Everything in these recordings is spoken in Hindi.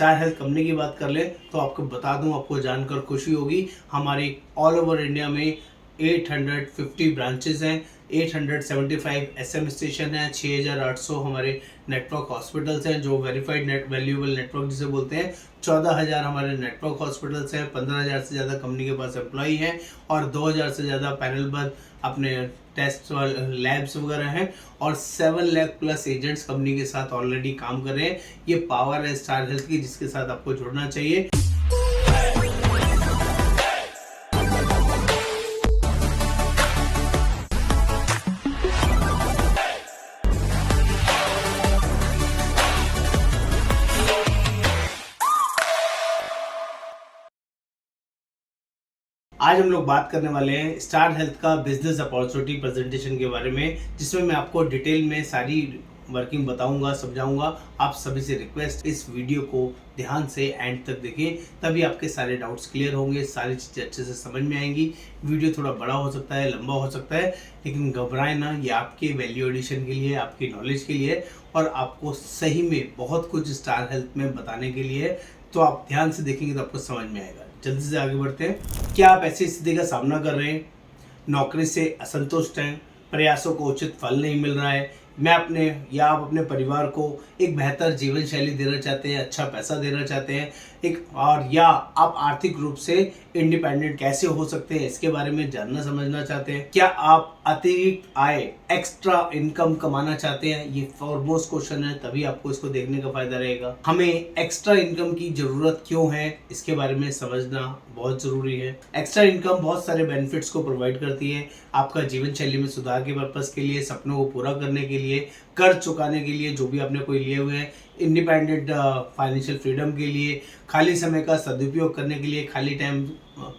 स्टार हेल्थ कंपनी की बात कर ले तो आपको बता दूं, आपको जानकर खुशी होगी, हमारे ऑल ओवर इंडिया में 850 ब्रांचेस हैं, 875 एसएम स्टेशन है, 6800 हमारे नेटवर्क हॉस्पिटल्स हैं जो वेरीफाइड वैल्यूएबल नेटवर्क जिसे बोलते हैं, 14,000 हमारे नेटवर्क हॉस्पिटल्स हैं, 15,000 से ज़्यादा कंपनी के पास एम्प्लॉई हैं और 2,000 से ज़्यादा पैनलबद्ध अपने टेस्ट लैब्स वगैरह हैं और 7 लाख प्लस एजेंट्स कंपनी के साथ ऑलरेडी काम कर रहे हैं। ये पावर है स्टार हेल्थ की, जिसके साथ आपको जुड़ना चाहिए। आज हम लोग बात करने वाले हैं स्टार हेल्थ का बिजनेस अपॉर्चुनिटी प्रेजेंटेशन के बारे में, जिसमें मैं आपको डिटेल में सारी वर्किंग बताऊंगा, समझाऊंगा। आप सभी से रिक्वेस्ट, इस वीडियो को ध्यान से एंड तक देखें, तभी आपके सारे डाउट्स क्लियर होंगे, सारी चीज़ें अच्छे से समझ में आएंगी। वीडियो थोड़ा बड़ा हो सकता है, लंबा हो सकता है, लेकिन घबराएं ना, ये आपके वैल्यू एडिशन के लिए, आपकी नॉलेज के लिए और आपको सही में बहुत कुछ स्टार हेल्थ में बताने के लिए। तो आप ध्यान से देखेंगे तो आपको समझ में आएगा। जल्दी से आगे बढ़ते हैं। क्या आप ऐसी स्थिति का सामना कर रहे हैं, नौकरी से असंतुष्ट हैं, प्रयासों को उचित फल नहीं मिल रहा है, मैं अपने या आप अपने परिवार को एक बेहतर जीवन शैली देना चाहते हैं, अच्छा पैसा देना चाहते हैं, या आप आर्थिक रूप से इंडिपेंडेंट कैसे हो सकते हैं, इसके बारे में जानना समझना चाहते हैं। क्या आप अतिरिक्त आय, एक्स्ट्रा इनकम कमाना चाहते हैं, ये फॉरमोस्ट क्वेश्चन है, तभी आपको इसको देखने का फायदा रहेगा। हमें एक्स्ट्रा इनकम की जरूरत क्यों है, इसके बारे में समझना बहुत जरूरी है। एक्स्ट्रा इनकम बहुत सारे बेनिफिट्स को प्रोवाइड करती है, आपका जीवन शैली में सुधार के पर्पस के लिए, सपनों को पूरा करने के लिए, कर्ज चुकाने के लिए जो भी आपने कोई लिए हुए हैं, इंडिपेंडेंट फाइनेंशियल फ्रीडम के लिए, खाली समय का सदुपयोग करने के लिए, खाली टाइम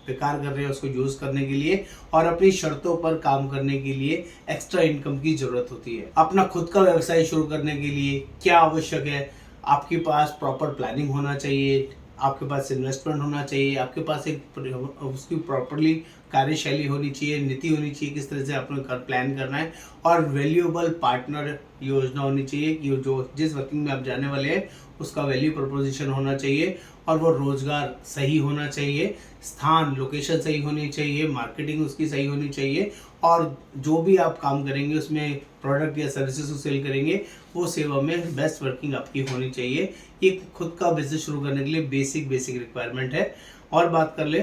बेकार कर रहे हैं उसको यूज करने के लिए और अपनी शर्तों पर काम करने के लिए एक्स्ट्रा इनकम की जरूरत होती है। अपना खुद का व्यवसाय शुरू करने के लिए क्या आवश्यक है, आपके पास प्रॉपर प्लानिंग होना चाहिए, आपके पास इन्वेस्टमेंट होना चाहिए, आपके पास एक उसकी प्रॉपरली कार्यशैली होनी चाहिए, नीति होनी चाहिए, किस तरह से आपने प्लान करना है, और वैल्यूएबल पार्टनर योजना होनी चाहिए कि जो जिस वर्किंग में आप जाने वाले हैं उसका वैल्यू प्रपोजिशन होना चाहिए और वो रोजगार सही होना चाहिए, स्थान लोकेशन सही होनी चाहिए, मार्केटिंग उसकी सही होनी चाहिए और जो भी आप काम करेंगे उसमें प्रोडक्ट या सर्विसेज को सेल करेंगे वो सेवा में बेस्ट वर्किंग आपकी होनी चाहिए। ये खुद का बिजनेस शुरू करने के लिए बेसिक रिक्वायरमेंट है। और बात कर ले,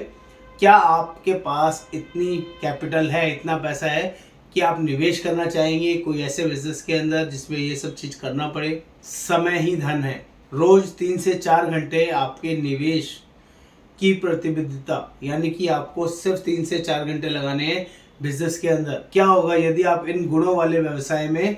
क्या आपके पास इतनी कैपिटल है, इतना पैसा है कि आप निवेश करना चाहेंगे कोई ऐसे बिजनेस के अंदर जिसमें ये सब चीज करना पड़े। समय ही धन है, रोज 3 से 4 घंटे आपके निवेश की प्रतिबद्धता, यानी कि आपको सिर्फ 3 से 4 घंटे लगाने हैं बिजनेस के अंदर। क्या होगा यदि आप इन गुणों वाले व्यवसाय में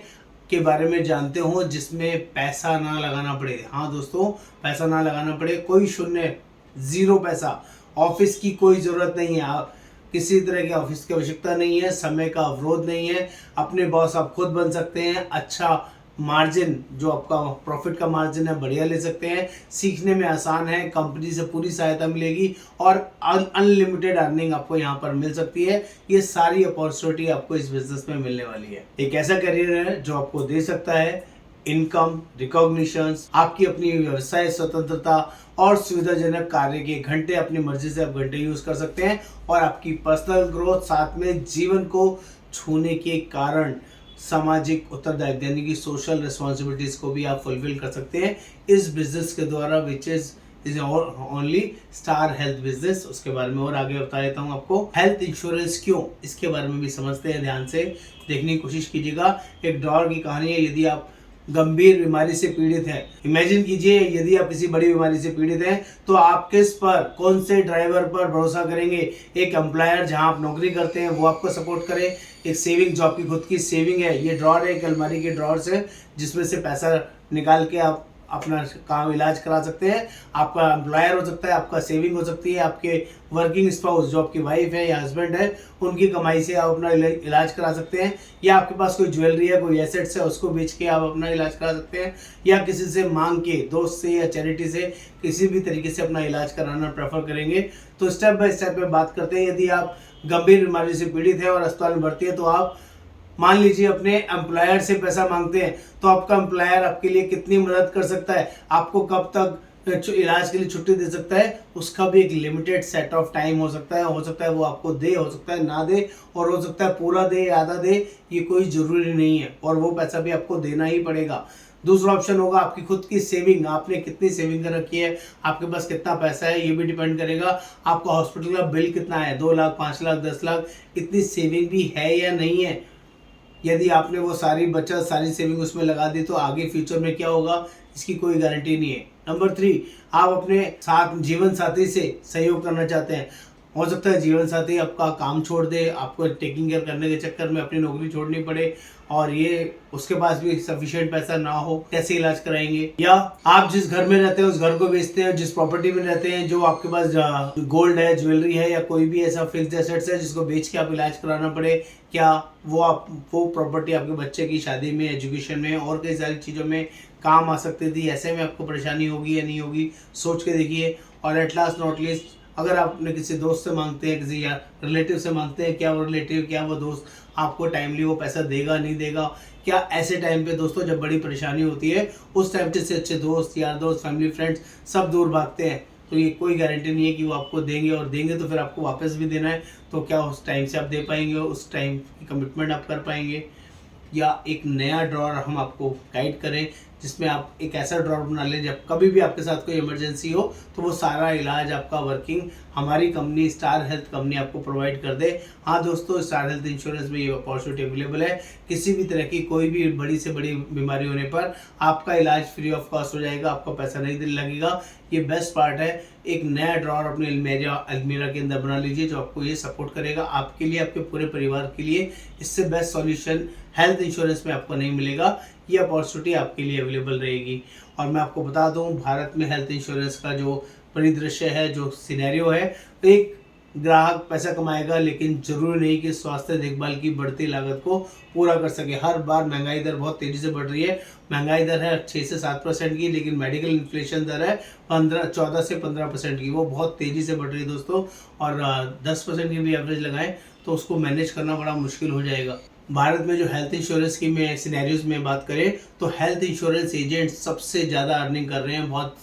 के बारे में जानते हो जिसमें पैसा ना लगाना पड़े। हाँ दोस्तों, पैसा ना लगाना पड़े, कोई शून्य, जीरो पैसा, ऑफिस की कोई ज़रूरत नहीं है, आप किसी तरह के ऑफिस की आवश्यकता नहीं है, समय का अवरोध नहीं है, अपने बॉस आप खुद बन सकते हैं, अच्छा मार्जिन जो आपका प्रॉफिट का मार्जिन है बढ़िया ले सकते हैं, सीखने में आसान है, कंपनी से पूरी सहायता मिलेगी और अनलिमिटेड अर्निंग आपको यहाँ पर मिल सकती है। ये सारी अपॉर्चुनिटी आपको इस बिजनेस में मिलने वाली है। एक ऐसा करियर है जो आपको दे सकता है इनकम, रिकॉग्निशन, आपकी अपनी व्यवसाय स्वतंत्रता और सुविधाजनक कार्य के घंटे अपनी मर्जी से आप घंटे यूज कर सकते हैं और आपकी पर्सनल ग्रोथ, साथ में जीवन को छूने के कारण सामाजिक उत्तरदायित्व यानी कि सोशल रिस्पॉन्सिबिलिटीज को भी आप फुलफिल कर सकते हैं इस बिजनेस के द्वारा, which is only star health business. उसके बारे में और आगे बता देता हूँ आपको। हेल्थ इंश्योरेंस क्यों, इसके बारे में भी समझते हैं, ध्यान से देखने की कोशिश कीजिएगा। एक डॉर की कहानी है। यदि आप गंभीर बीमारी से पीड़ित हैं, इमेजिन कीजिए यदि आप किसी बड़ी बीमारी से पीड़ित हैं तो आप किस पर, कौन से ड्राइवर पर भरोसा करेंगे। एक एम्प्लॉयर जहां आप नौकरी करते हैं वो आपको सपोर्ट करे, एक सेविंग जो आपकी खुद की सेविंग है, ये ड्रॉर है, एक अलमारी के ड्रॉर से जिसमें से पैसा निकाल के आप अपना काम इलाज करा सकते हैं। आपका एम्प्लॉयर हो सकता है, आपका सेविंग हो सकती है, आपके वर्किंग स्पाउस जो आपकी वाइफ है या हस्बैंड है उनकी कमाई से आप अपना इलाज करा सकते हैं, या आपके पास कोई ज्वेलरी है, कोई एसेट्स है, उसको बेच के आप अपना इलाज करा सकते हैं, या किसी से मांग के, दोस्त से या चैरिटी से किसी भी तरीके से अपना इलाज कराना प्रेफर करेंगे। तो स्टेप बाय स्टेप पे बात करते हैं। यदि आप गंभीर बीमारी से पीड़ित है और अस्पताल में भर्ती है तो आप मान लीजिए अपने एम्प्लॉयर से पैसा मांगते हैं तो आपका एम्प्लॉयर आपके लिए कितनी मदद कर सकता है, आपको कब तक इलाज के लिए छुट्टी दे सकता है, उसका भी एक लिमिटेड सेट ऑफ टाइम हो सकता है वो आपको दे, हो सकता है ना दे, और हो सकता है पूरा दे आधा दे, ये कोई ज़रूरी नहीं है, और वो पैसा भी आपको देना ही पड़ेगा। दूसरा ऑप्शन होगा आपकी खुद की सेविंग, आपने कितनी सेविंग कर रखी है, आपके पास कितना पैसा है, ये भी डिपेंड करेगा। आपका हॉस्पिटल का बिल कितना है, 2 लाख 5 लाख 10 लाख, इतनी सेविंग भी है या नहीं है। यदि आपने वो सारी बचत सारी सेविंग उसमें लगा दी तो आगे फ्यूचर में क्या होगा, इसकी कोई गारंटी नहीं है। नंबर 3, आप अपने साथ जीवन साथी से सहयोग करना चाहते हैं। हो सकता है जीवन साथी आपका काम छोड़ दे, आपको टेकिंग केयर करने के चक्कर में अपनी नौकरी छोड़नी पड़े, और ये उसके पास भी सफिशिएंट पैसा ना हो, कैसे इलाज कराएंगे। या आप जिस घर में रहते हैं उस घर को बेचते हैं, जिस प्रॉपर्टी में रहते हैं, जो आपके पास गोल्ड है, ज्वेलरी है, या कोई भी ऐसा फिक्स्ड एसेट्स है जिसको बेच के आप इलाज कराना पड़े, क्या वो प्रॉपर्टी आपके बच्चे की शादी में, एजुकेशन में और कई सारी चीज़ों में काम आ सकती थी। ऐसे में आपको परेशानी होगी या नहीं होगी, सोच के देखिए। और एट लास्ट नॉट लीस्ट, अगर आप अपने किसी दोस्त से मांगते हैं, किसी या रिलेटिव से मांगते हैं, क्या वो रिलेटिव, क्या वो दोस्त आपको टाइमली वो पैसा देगा नहीं देगा। क्या ऐसे टाइम पे दोस्तों जब बड़ी परेशानी होती है उस टाइम से अच्छे दोस्त, यार दोस्त, फैमिली, फ्रेंड्स सब दूर भागते हैं, तो ये कोई गारंटी नहीं है कि वो आपको देंगे, और देंगे तो फिर आपको वापस भी देना है, तो क्या उस टाइम से आप दे पाएंगे, उस टाइम की कमिटमेंट आप कर पाएंगे। या एक नया ड्रॉर हम आपको गाइड करें जिसमें आप एक ऐसा ड्रॉर बना लें जब कभी भी आपके साथ कोई इमरजेंसी हो तो वो सारा इलाज आपका वर्किंग हमारी कंपनी स्टार हेल्थ कंपनी आपको प्रोवाइड कर दे। हाँ दोस्तों, स्टार हेल्थ इंश्योरेंस में ये अपॉर्चुनिटी अवेलेबल है। किसी भी तरह की कोई भी बड़ी से बड़ी बीमारी होने पर आपका इलाज फ्री ऑफ कॉस्ट हो जाएगा, आपका पैसा नहीं लगेगा। ये बेस्ट पार्ट है। एक नया ड्रॉर अपने अलमीरा के अंदर बना लीजिए जो आपको ये सपोर्ट करेगा, आपके लिए, आपके पूरे परिवार के लिए। इससे बेस्ट सॉल्यूशन हेल्थ इंश्योरेंस में आपको नहीं मिलेगा। ये अपॉर्चुनिटी आपके लिए अवेलेबल रहेगी। और मैं आपको बता दूं, भारत में हेल्थ इंश्योरेंस का जो परिदृश्य है, जो सिनेरियो है, तो एक ग्राहक पैसा कमाएगा लेकिन जरूरी नहीं कि स्वास्थ्य देखभाल की बढ़ती लागत को पूरा कर सके। हर बार महंगाई दर बहुत तेजी से बढ़ रही है। महंगाई दर है 6 से 7% की, लेकिन मेडिकल इन्फ्लेशन दर है 14 से 15% की। वो बहुत तेजी से बढ़ रही है दोस्तों, और 10% की भी एवरेज लगाएं तो उसको मैनेज करना बड़ा मुश्किल हो जाएगा। भारत में जो हेल्थ इंश्योरेंस की में सिनेरियोज में बात करें तो हेल्थ इंश्योरेंस एजेंट सबसे ज़्यादा अर्निंग कर रहे हैं। बहुत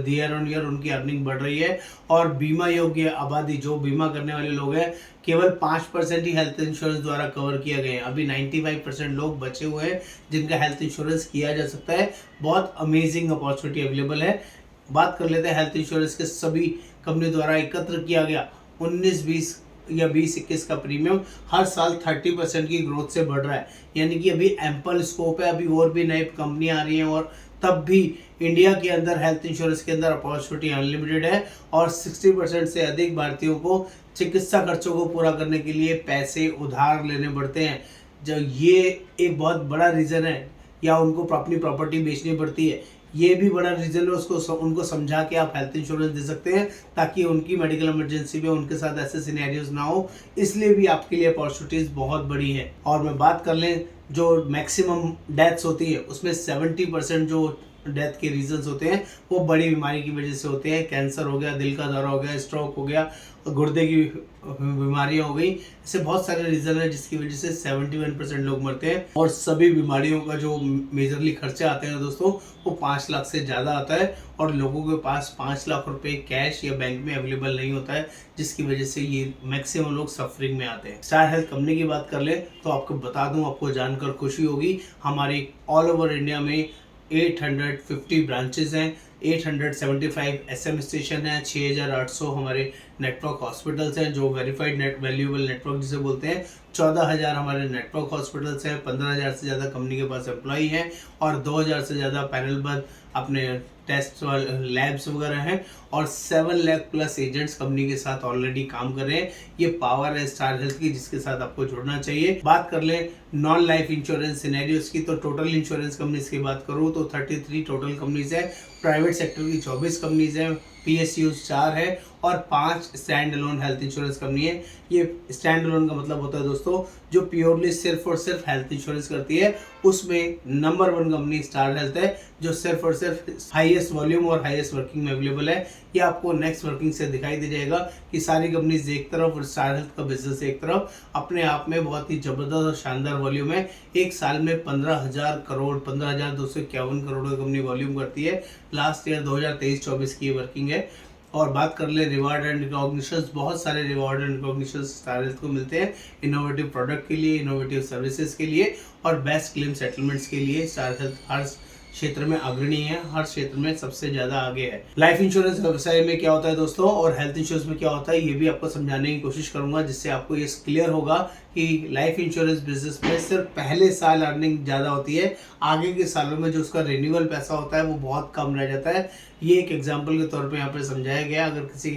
ईयर ऑन ईयर उनकी अर्निंग बढ़ रही है। और बीमा योग्य आबादी, जो बीमा करने वाले लोग हैं, केवल 5% ही हेल्थ इंश्योरेंस द्वारा कवर किया गया है। अभी 95% लोग बचे हुए हैं जिनका हेल्थ इंश्योरेंस किया जा सकता है। बहुत अमेजिंग अपॉर्चुनिटी अवेलेबल है। बात कर लेते हैं हेल्थ इंश्योरेंस के सभी कंपनी द्वारा एकत्र किया गया 19-20 या 20-21 का प्रीमियम हर साल 30% की ग्रोथ से बढ़ रहा है। यानी कि अभी एम्पल स्कोप है, अभी और भी नई कंपनियां आ रही हैं, और तब भी इंडिया के अंदर हेल्थ इंश्योरेंस के अंदर अपॉर्चुनिटी अनलिमिटेड है। और 60% से अधिक भारतीयों को चिकित्सा खर्चों को पूरा करने के लिए पैसे उधार लेने पड़ते हैं। जो ये एक बहुत बड़ा रीज़न है, या उनको अपनी प्रॉपर्टी बेचनी पड़ती है, ये भी बड़ा रीज़न है। उसको उनको समझा के आप हेल्थ इंश्योरेंस दे सकते हैं ताकि उनकी मेडिकल इमरजेंसी में उनके साथ ऐसे सिनेरियोज ना हो। इसलिए भी आपके लिए अपॉर्चुनिटीज़ बहुत बड़ी है। और मैं बात कर लें जो मैक्सिमम डेथ्स होती है उसमें 70% जो डेथ के रीजंस होते हैं वो बड़ी बीमारी की वजह से होते हैं। कैंसर हो गया, दिल का दौरा हो गया, स्ट्रोक हो गया, गुर्दे की बीमारियां हो गई। ऐसे बहुत सारे रीज़न है जिसकी वजह से 71% लोग मरते हैं। और सभी बीमारियों का जो मेजरली खर्चा आते हैं दोस्तों वो 5 लाख से ज़्यादा आता है। और लोगों के पास 5 लाख रुपए कैश या बैंक में अवेलेबल नहीं होता है, जिसकी वजह से ये मैक्सिमम लोग सफरिंग में आते हैं। स्टार हेल्थ कंपनी की बात कर ले तो आपको बता दूं, आपको जानकर खुशी होगी, हमारी ऑल ओवर इंडिया में 850 ब्रांचेज हैं, 875 SM स्टेशन हैं, 6800 हमारे नेटवर्क हॉस्पिटल्स हैं जो वेरीफाइड वैल्यूएबल नेटवर्क जिसे बोलते हैं। 14,000 हमारे नेटवर्क हॉस्पिटल्स हैं, 15,000 से ज़्यादा कंपनी के पास एम्प्लॉई हैं, और 2,000 से ज़्यादा पैनलबद्ध अपने टेस्ट लैब्स वगैरह हैं, और 7 लाख प्लस एजेंट्स कंपनी के साथ ऑलरेडी काम कर रहे हैं। ये पावर है स्टार हेल्थ की जिसके साथ आपको जुड़ना चाहिए। बात कर ले नॉन लाइफ इंश्योरेंस सिनेरियोज की तो टोटल इंश्योरेंस कंपनीज की बात करूँ तो 33 टोटल कंपनीज है। प्राइवेट सेक्टर की 24 कंपनीज हैं, PSUs 4 है, और 5 stand alone health insurance company है। ये स्टैंड अलोन का मतलब होता है दोस्तों जो प्योरली सिर्फ और सिर्फ हेल्थ इंश्योरेंस करती है। उसमें नंबर 1 कंपनी स्टार हेल्थ है जो सिर्फ और सिर्फ हाईएस्ट वॉल्यूम और हाईएस्ट वर्किंग में अवेलेबल है। ये आपको नेक्स्ट वर्किंग से दिखाई दे जाएगा कि सारी कंपनीज एक तरफ और स्टार हेल्थ का बिजनेस एक तरफ। अपने आप में बहुत ही जबरदस्त और शानदार वॉल्यूम है। एक साल में 15,000 करोड़ 15,251 करोड़ की कंपनी वॉल्यूम करती है। लास्ट ईयर 2023-24 की वर्किंग है। और बात कर ले रिवार्ड एंड रिकॉग्निशंस, बहुत सारे reward and recognitions star health को मिलते हैं इनोवेटिव प्रोडक्ट के लिए, इनोवेटिव सर्विसेज के लिए और बेस्ट क्लेम सेटलमेंट्स के लिए। स्टार हेल्थ हर क्षेत्र में अग्रणी है, हर क्षेत्र में सबसे ज्यादा आगे है। लाइफ इंश्योरेंस व्यवसाय में क्या होता है दोस्तों और हेल्थ इंश्योरेंस में क्या होता है, ये भी आपको समझाने की कोशिश करूंगा, जिससे आपको ये क्लियर होगा कि लाइफ इंश्योरेंस बिजनेस में सिर्फ पहले साल अर्निंग ज्यादा होती है, आगे के सालों में जो उसका रिन्यूअल पैसा होता है वो बहुत कम रह जाता है। ये एक एग्जाम्पल के तौर पर यहाँ पे समझाया गया। अगर किसी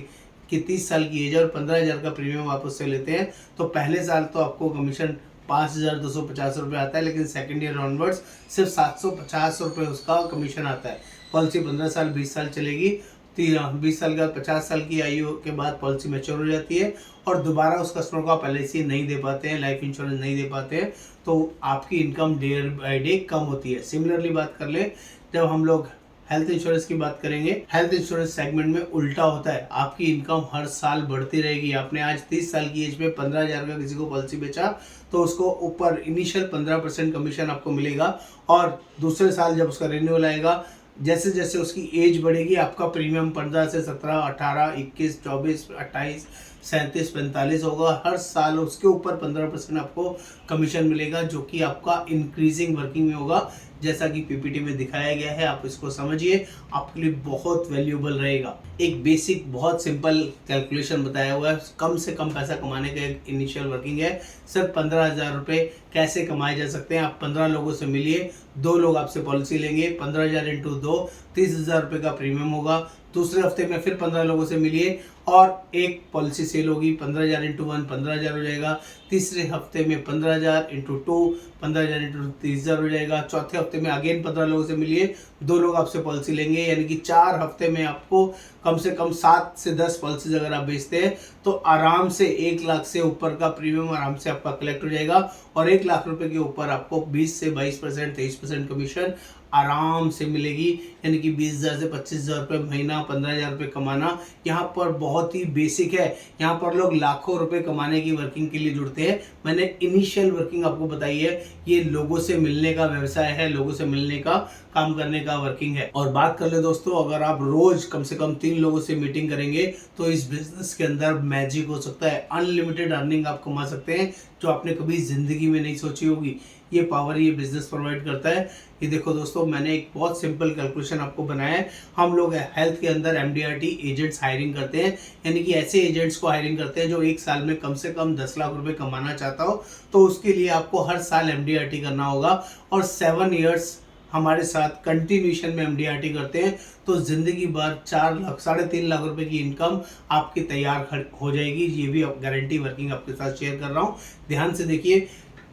की 30 साल की एज है और 15,000 का प्रीमियम आप उससे लेते हैं तो पहले साल तो आपको कमीशन 5,250 रुपये आता है, लेकिन सेकंड ईयर ऑनवर्ड्स सिर्फ 750 रुपये उसका कमीशन आता है। पॉलिसी 15 साल 20 साल चलेगी, 20 साल के बाद 50 साल की आयु के बाद पॉलिसी मैच्योर हो जाती है और दोबारा उस कस्टमर को आप LIC नहीं दे पाते हैं, लाइफ इंश्योरेंस नहीं दे पाते हैं, तो आपकी इनकम डे बाई डे कम होती है। सिमिलरली बात कर ले, जब हम लोग हेल्थ इंश्योरेंस की बात करेंगे, हेल्थ इंश्योरेंस सेगमेंट में उल्टा होता है, आपकी इनकम हर साल बढ़ती रहेगी। आपने आज 30 साल की एज में 15,000 का किसी को पॉलिसी बेचा तो उसको ऊपर इनिशियल 15% कमीशन आपको मिलेगा और दूसरे साल जब उसका रिन्यूअल आएगा, जैसे जैसे उसकी एज बढ़ेगी आपका प्रीमियम 15 से 17, 18, 21, 24, 28, 37, 45 होगा। हर साल उसके ऊपर 15% आपको कमीशन मिलेगा, जो कि आपका इंक्रीजिंग वर्किंग में होगा, जैसा कि PPT में दिखाया गया है। आप इसको समझिए, आपके लिए बहुत वैल्यूएबल रहेगा। एक बेसिक बहुत सिंपल कैलकुलेशन बताया हुआ है, कम से कम पैसा कमाने का एक इनिशियल वर्किंग है। सिर्फ 15,000 रुपये कैसे कमाए जा सकते हैं। आप 15 लोगों से मिलिए, 2 लोग आपसे पॉलिसी लेंगे, 15,000 इंटू 2 30,000 रुपये का प्रीमियम होगा। दूसरे हफ्ते में फिर 15 लोगों से मिलिए और एक पॉलिसी सेल होगी, 15,000 इंटू 1 15,000 हो जाएगा। तीसरे हफ्ते में 15,000 इंटू 2 15,000 इंटू 30,000 हो जाएगा। चौथे हफ्ते में अगेन 15 लोगों से मिलिए, 2 लोग आपसे पॉलिसी लेंगे, यानी कि 4 हफ्ते में आपको कम से कम 7 से 10 पॉलिसीज अगर आप बेचते हैं तो आराम से 1 लाख से ऊपर का प्रीमियम आराम से आपका कलेक्ट हो जाएगा और 1 लाख रुपए के ऊपर आपको 20 से 22%, 23% कमीशन आराम से मिलेगी। यानी कि 20,000 से 25,000 रुपये महीना, 15,000 रुपये कमाना यहाँ पर बहुत ही बेसिक है। यहाँ पर लोग लाखों रुपए कमाने की वर्किंग के लिए जुड़ते हैं। मैंने इनिशियल वर्किंग आपको बताई है, ये लोगों से मिलने का व्यवसाय है, लोगों से मिलने का काम करने का वर्किंग है। और बात कर ले दोस्तों, अगर आप रोज कम से कम 3 लोगों से मीटिंग करेंगे तो इस बिजनेस के अंदर मैजिक हो सकता है। अनलिमिटेड अर्निंग आप कमा सकते हैं जो आपने कभी जिंदगी में नहीं सोची होगी। ये पावर ये बिजनेस प्रोवाइड करता है। ये देखो दोस्तों, मैंने एक बहुत सिंपल कैलकुलेशन आपको बनाया है। हम लोग हेल्थ के अंदर MDRT एजेंट्स हायरिंग करते हैं, यानी कि ऐसे एजेंट्स को हायरिंग करते हैं जो एक साल में कम से कम 10 लाख रुपए कमाना चाहता हो। तो उसके लिए आपको हर साल MDRT करना होगा और 7 ईयर्स हमारे साथ कंटिन्यूशन में MDRT करते हैं तो जिंदगी भर 4 लाख 3.5 लाख रुपए की इनकम आपकी तैयार हो जाएगी। ये भी गारंटी वर्किंग आपके साथ शेयर कर रहा हूँ। ध्यान से देखिए,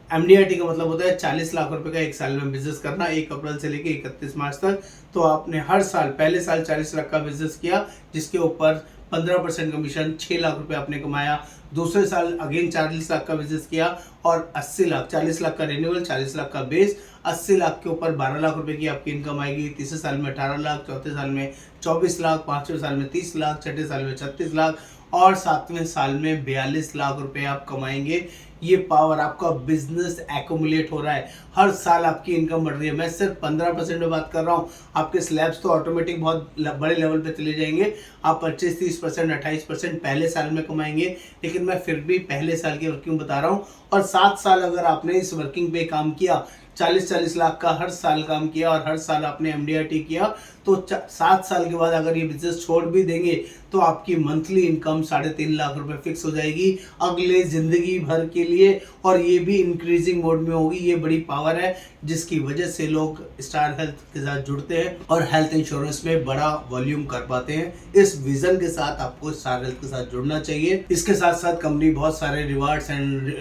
MDRT का मतलब होता है 40 लाख रुपए का एक साल में बिजनेस करना, 1 अप्रैल से लेकर 31 मार्च तक। तो आपने हर साल पहले साल 40 लाख का बिजनेस किया, जिसके ऊपर 15% कमीशन, 6 लाख रुपए आपने कमाया। दूसरे साल अगेन 40 लाख का बिजनेस किया और 80 लाख, 40 लाख का रिन्यूअल, 40 लाख का बेस, 80 लाख के ऊपर 12 लाख रुपए की आपकी इनकम आएगी। तीसरे साल में 18 लाख, चौथे साल में 24 लाख, पांचवें साल में 30 लाख, छठे साल में 36 लाख और 7वें साल में 42 लाख रुपए आप कमाएंगे। ये पावर आपका बिजनेस एक्यूमुलेट हो रहा है, हर साल आपकी इनकम बढ़ रही है। मैं सिर्फ 15% में बात कर रहा हूँ, आपके स्लैब्स तो ऑटोमेटिक बहुत बड़े लेवल पे चले जाएंगे। आप 25-30%, 28% पहले साल में कमाएंगे, लेकिन मैं फिर भी पहले साल की वर्किंग बता रहा हूँ। और 7 साल अगर आपने इस वर्किंग पे काम किया, 40-40 लाख का हर साल काम किया और हर साल आपने MDRT किया, तो 7 साल के बाद अगर ये बिजनेस छोड़ भी देंगे तो आपकी मंथली इनकम 3.5 लाख रुपए फिक्स हो जाएगी अगले जिंदगी भर के लिए, और ये भी इंक्रीजिंग मोड में होगी। ये बड़ी पावर है जिसकी वजह से लोग स्टार हेल्थ के साथ जुड़ते हैं और हेल्थ इंश्योरेंस में बड़ा वॉल्यूम कर पाते हैं। इस विजन के साथ आपको स्टार हेल्थ के साथ जुड़ना चाहिए। इसके साथ साथ कंपनी बहुत सारे rewards and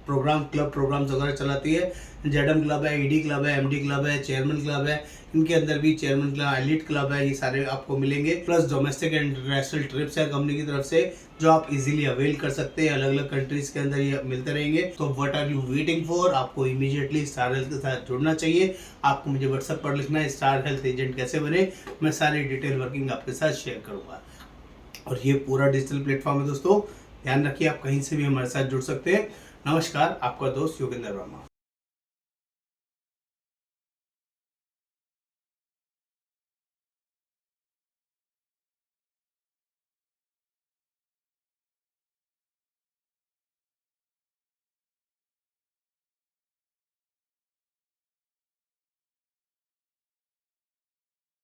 program, club programs वगैरह चलाती है। जेडम क्लब है, ED क्लब है, MD क्लब है, चेयरमैन क्लब है, इनके अंदर भी चेयरमैन क्लब, एलिट क्लब है, ये सारे आपको मिलेंगे। Plus domestic and international trips है कंपनी की तरफ से जो आप इजीली अवेल कर सकते हैं। अलग अलग कंट्रीज के अंदर ये मिलते रहेंगे। तो what are you waiting for? आपको इमीडिएटली स्टार हेल्थ के साथ जुड़ना चाहिए। आपको मुझे व्हाट्सएप पर लिखना है स्टार हेल्थ एजेंट कैसे बने, मैं सारी डिटेल वर्किंग आपके साथ शेयर करूंगा। और ये पूरा डिजिटल प्लेटफॉर्म है दोस्तों, ध्यान रखिए आप कहीं से भी हमारे साथ जुड़ सकते हैं। नमस्कार, आपका दोस्त योगेंद्र वर्मा।